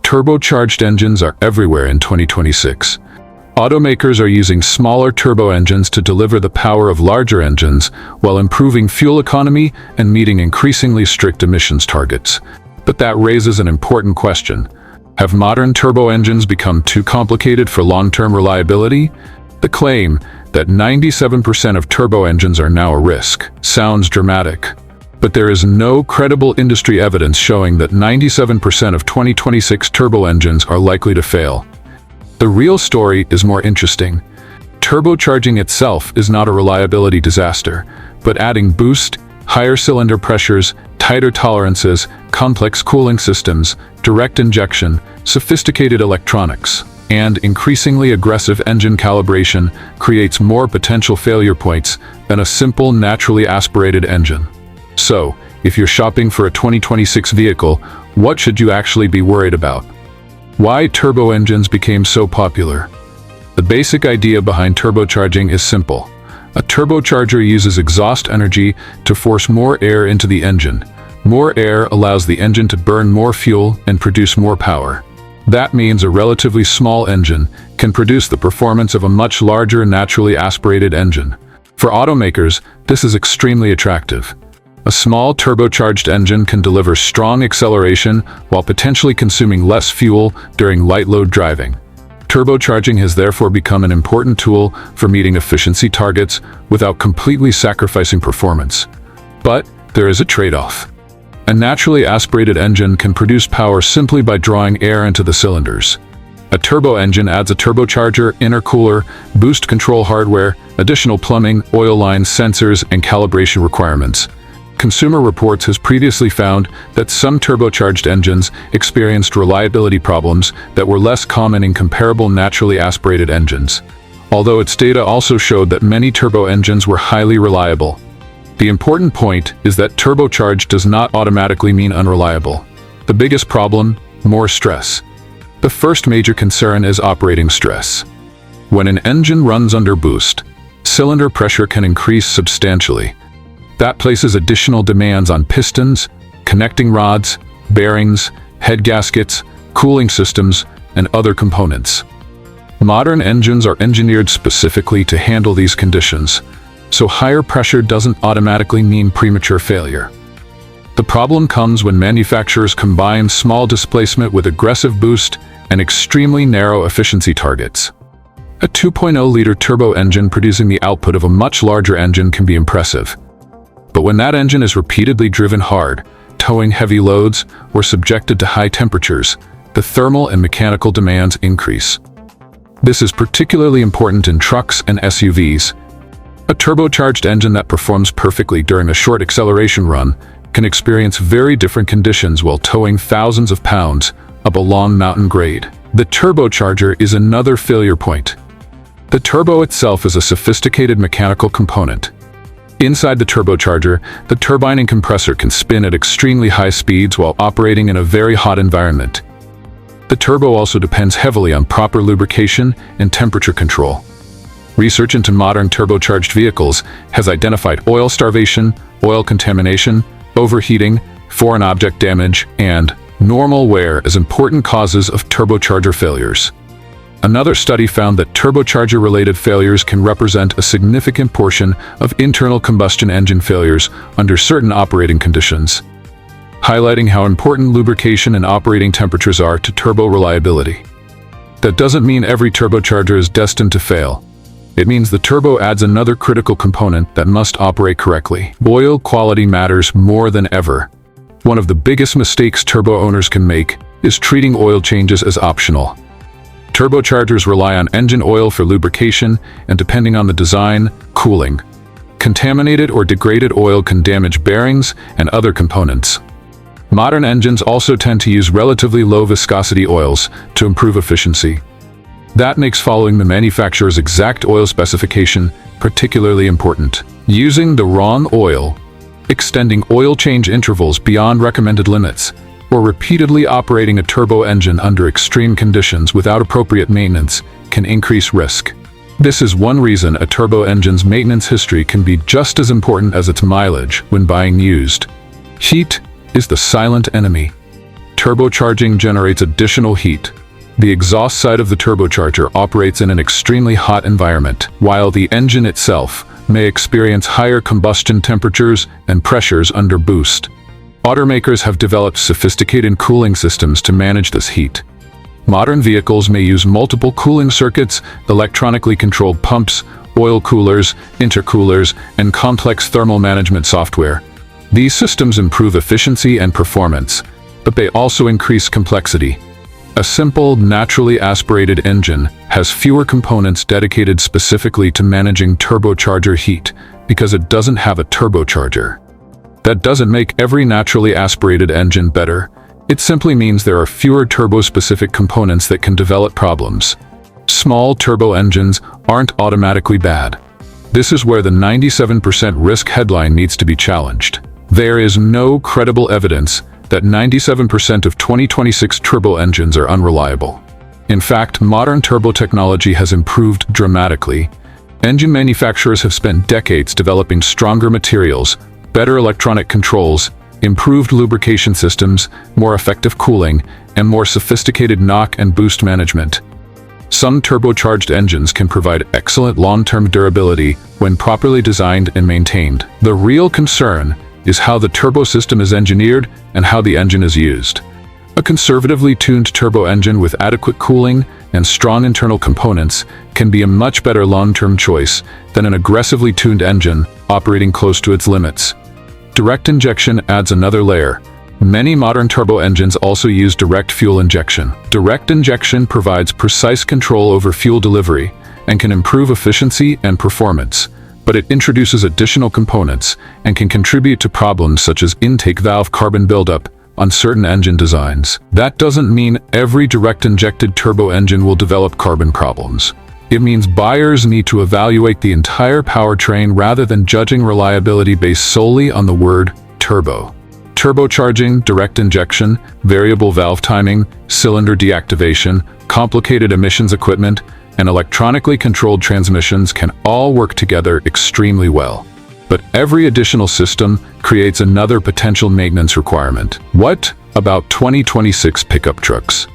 Turbocharged engines are everywhere in 2026. Automakers are using smaller turbo engines to deliver the power of larger engines while improving fuel economy and meeting increasingly strict emissions targets. But that raises an important question. Have modern turbo engines become too complicated for long-term reliability? The claim that 97% of turbo engines are now a risk sounds dramatic. But there is no credible industry evidence showing that 97% of 2026 turbo engines are likely to fail. The real story is more interesting. Turbocharging itself is not a reliability disaster, but adding boost, higher cylinder pressures, tighter tolerances, complex cooling systems, direct injection, sophisticated electronics, and increasingly aggressive engine calibration creates more potential failure points than a simple naturally aspirated engine. So, if you're shopping for a 2026 vehicle, what should you actually be worried about? Why turbo engines became so popular? The basic idea behind turbocharging is simple. A turbocharger uses exhaust energy to force more air into the engine. More air allows the engine to burn more fuel and produce more power. That means a relatively small engine can produce the performance of a much larger naturally aspirated engine. For automakers, this is extremely attractive. A small turbocharged engine can deliver strong acceleration while potentially consuming less fuel during light load driving. Turbocharging has therefore become an important tool for meeting efficiency targets without completely sacrificing performance. But there is a trade-off. A naturally aspirated engine can produce power simply by drawing air into the cylinders. A turbo engine adds a turbocharger, intercooler, boost control hardware, additional plumbing, oil lines, sensors, and calibration requirements. Consumer Reports has previously found that some turbocharged engines experienced reliability problems that were less common in comparable naturally aspirated engines, although its data also showed that many turbo engines were highly reliable. The important point is that turbocharged does not automatically mean unreliable. The biggest problem: more stress. The first major concern is operating stress. When an engine runs under boost, cylinder pressure can increase substantially. That places additional demands on pistons, connecting rods, bearings, head gaskets, cooling systems, and other components. Modern engines are engineered specifically to handle these conditions, so higher pressure doesn't automatically mean premature failure. The problem comes when manufacturers combine small displacement with aggressive boost and extremely narrow efficiency targets. A 2.0-liter turbo engine producing the output of a much larger engine can be impressive. But when that engine is repeatedly driven hard, towing heavy loads, or subjected to high temperatures, the thermal and mechanical demands increase. This is particularly important in trucks and SUVs. A turbocharged engine that performs perfectly during a short acceleration run can experience very different conditions while towing thousands of pounds up a long mountain grade. The turbocharger is another failure point. The turbo itself is a sophisticated mechanical component. Inside the turbocharger, the turbine and compressor can spin at extremely high speeds while operating in a very hot environment. The turbo also depends heavily on proper lubrication and temperature control. Research into modern turbocharged vehicles has identified oil starvation, oil contamination, overheating, foreign object damage, and normal wear as important causes of turbocharger failures. Another study found that turbocharger-related failures can represent a significant portion of internal combustion engine failures under certain operating conditions, highlighting how important lubrication and operating temperatures are to turbo reliability. That doesn't mean every turbocharger is destined to fail. It means the turbo adds another critical component that must operate correctly. Oil quality matters more than ever. One of the biggest mistakes turbo owners can make is treating oil changes as optional. Turbochargers rely on engine oil for lubrication, and depending on the design, cooling. Contaminated or degraded oil can damage bearings and other components. Modern engines also tend to use relatively low viscosity oils to improve efficiency. That makes following the manufacturer's exact oil specification particularly important. Using the wrong oil, extending oil change intervals beyond recommended limits, or repeatedly operating a turbo engine under extreme conditions without appropriate maintenance can increase risk. This is one reason a turbo engine's maintenance history can be just as important as its mileage when buying used. Heat is the silent enemy. Turbocharging generates additional heat. The exhaust side of the turbocharger operates in an extremely hot environment, while the engine itself may experience higher combustion temperatures and pressures under boost. Automakers have developed sophisticated cooling systems to manage this heat. Modern vehicles may use multiple cooling circuits, electronically controlled pumps, oil coolers, intercoolers, and complex thermal management software. These systems improve efficiency and performance, but they also increase complexity. A simple, naturally aspirated engine has fewer components dedicated specifically to managing turbocharger heat because it doesn't have a turbocharger. That doesn't make every naturally aspirated engine better. It simply means there are fewer turbo-specific components that can develop problems. Small turbo engines aren't automatically bad. This is where the 97% risk headline needs to be challenged. There is no credible evidence that 97% of 2026 turbo engines are unreliable. In fact, modern turbo technology has improved dramatically. Engine manufacturers have spent decades developing stronger materials, better electronic controls, improved lubrication systems, more effective cooling, and more sophisticated knock and boost management. Some turbocharged engines can provide excellent long-term durability when properly designed and maintained. The real concern is how the turbo system is engineered and how the engine is used. A conservatively tuned turbo engine with adequate cooling and strong internal components can be a much better long-term choice than an aggressively tuned engine operating close to its limits. Direct injection adds another layer. Many modern turbo engines also use direct fuel injection. Direct injection provides precise control over fuel delivery and can improve efficiency and performance, but it introduces additional components and can contribute to problems such as intake valve carbon buildup on certain engine designs. That doesn't mean every direct-injected turbo engine will develop carbon problems. It means buyers need to evaluate the entire powertrain rather than judging reliability based solely on the word turbo. Turbocharging, direct injection, variable valve timing, cylinder deactivation, complicated emissions equipment, and electronically controlled transmissions can all work together extremely well. But every additional system creates another potential maintenance requirement. What about 2026 pickup trucks?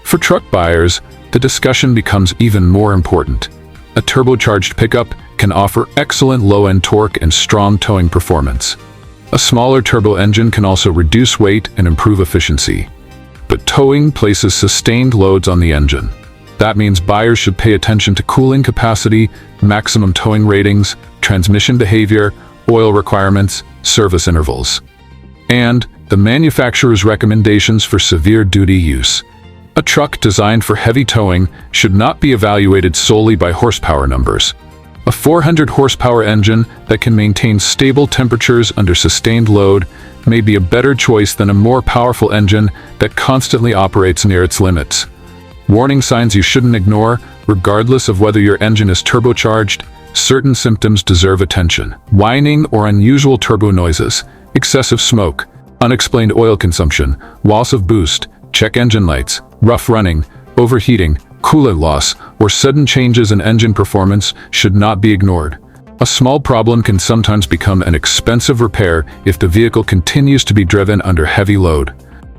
For truck buyers, the discussion becomes even more important. A turbocharged pickup can offer excellent low-end torque and strong towing performance. A smaller turbo engine can also reduce weight and improve efficiency. But towing places sustained loads on the engine. That means buyers should pay attention to cooling capacity, maximum towing ratings, transmission behavior, oil requirements, service intervals, and the manufacturer's recommendations for severe duty use. A truck designed for heavy towing should not be evaluated solely by horsepower numbers. A 400 horsepower engine that can maintain stable temperatures under sustained load may be a better choice than a more powerful engine that constantly operates near its limits. Warning signs you shouldn't ignore, regardless of whether your engine is turbocharged. Certain symptoms deserve attention. Whining or unusual turbo noises, excessive smoke, unexplained oil consumption, loss of boost, check engine lights, rough running, overheating, coolant loss, or sudden changes in engine performance should not be ignored. A small problem can sometimes become an expensive repair if the vehicle continues to be driven under heavy load.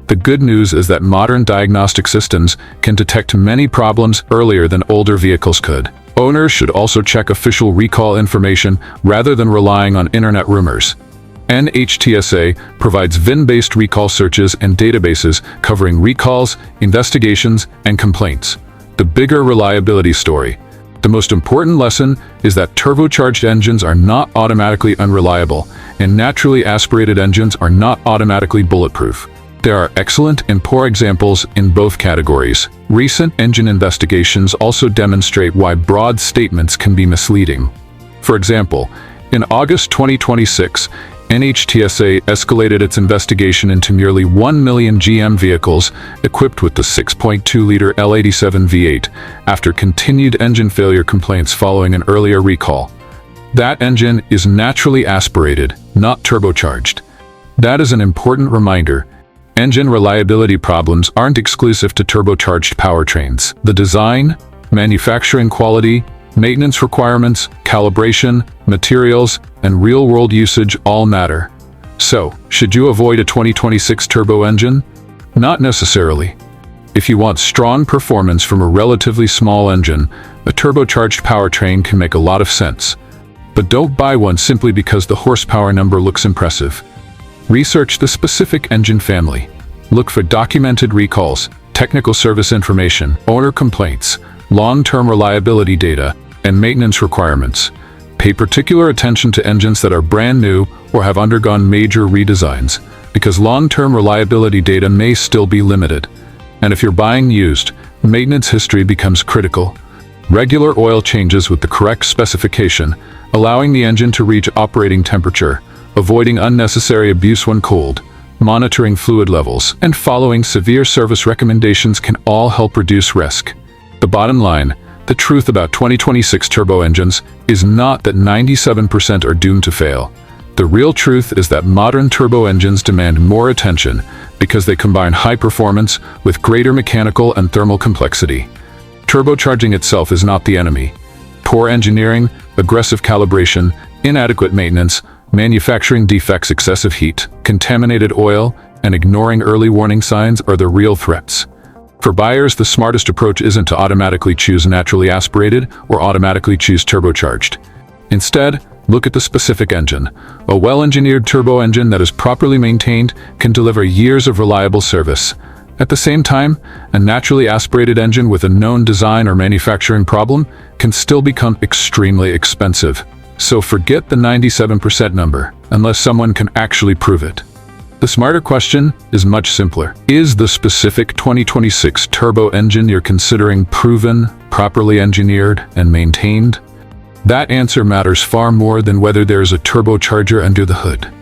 The good news is that modern diagnostic systems can detect many problems earlier than older vehicles could. Owners should also check official recall information rather than relying on internet rumors. NHTSA provides VIN-based recall searches and databases covering recalls, investigations, and complaints. The bigger reliability story. The most important lesson is that turbocharged engines are not automatically unreliable, and naturally aspirated engines are not automatically bulletproof. There are excellent and poor examples in both categories. Recent engine investigations also demonstrate why broad statements can be misleading. For example, in August 2026, NHTSA escalated its investigation into nearly 1 million GM vehicles equipped with the 6.2-liter L87 V8 after continued engine failure complaints following an earlier recall. That engine is naturally aspirated, not turbocharged. That is an important reminder. Engine reliability problems aren't exclusive to turbocharged powertrains. The design, manufacturing quality, maintenance requirements, calibration, materials, and real-world usage all matter. So, should you avoid a 2026 turbo engine? Not necessarily. If you want strong performance from a relatively small engine, a turbocharged powertrain can make a lot of sense. But don't buy one simply because the horsepower number looks impressive. Research the specific engine family. Look for documented recalls, technical service information, owner complaints, long-term reliability data, and maintenance requirements. Pay particular attention to engines that are brand new or have undergone major redesigns, because long-term reliability data may still be limited. And if you're buying used, maintenance history becomes critical. Regular oil changes with the correct specification, allowing the engine to reach operating temperature, avoiding unnecessary abuse when cold, monitoring fluid levels, and following severe service recommendations can all help reduce risk. The bottom line, the truth about 2026 turbo engines is not that 97% are doomed to fail. The real truth is that modern turbo engines demand more attention because they combine high performance with greater mechanical and thermal complexity. Turbocharging itself is not the enemy. Poor engineering, aggressive calibration, inadequate maintenance, manufacturing defects, excessive heat, contaminated oil, and ignoring early warning signs are the real threats. For buyers, the smartest approach isn't to automatically choose naturally aspirated or automatically choose turbocharged. Instead, look at the specific engine. A well-engineered turbo engine that is properly maintained can deliver years of reliable service. At the same time, a naturally aspirated engine with a known design or manufacturing problem can still become extremely expensive. So forget the 97% number, unless someone can actually prove it. The smarter question is much simpler. Is the specific 2026 turbo engine you're considering proven, properly engineered, and maintained? That answer matters far more than whether there's a turbocharger under the hood.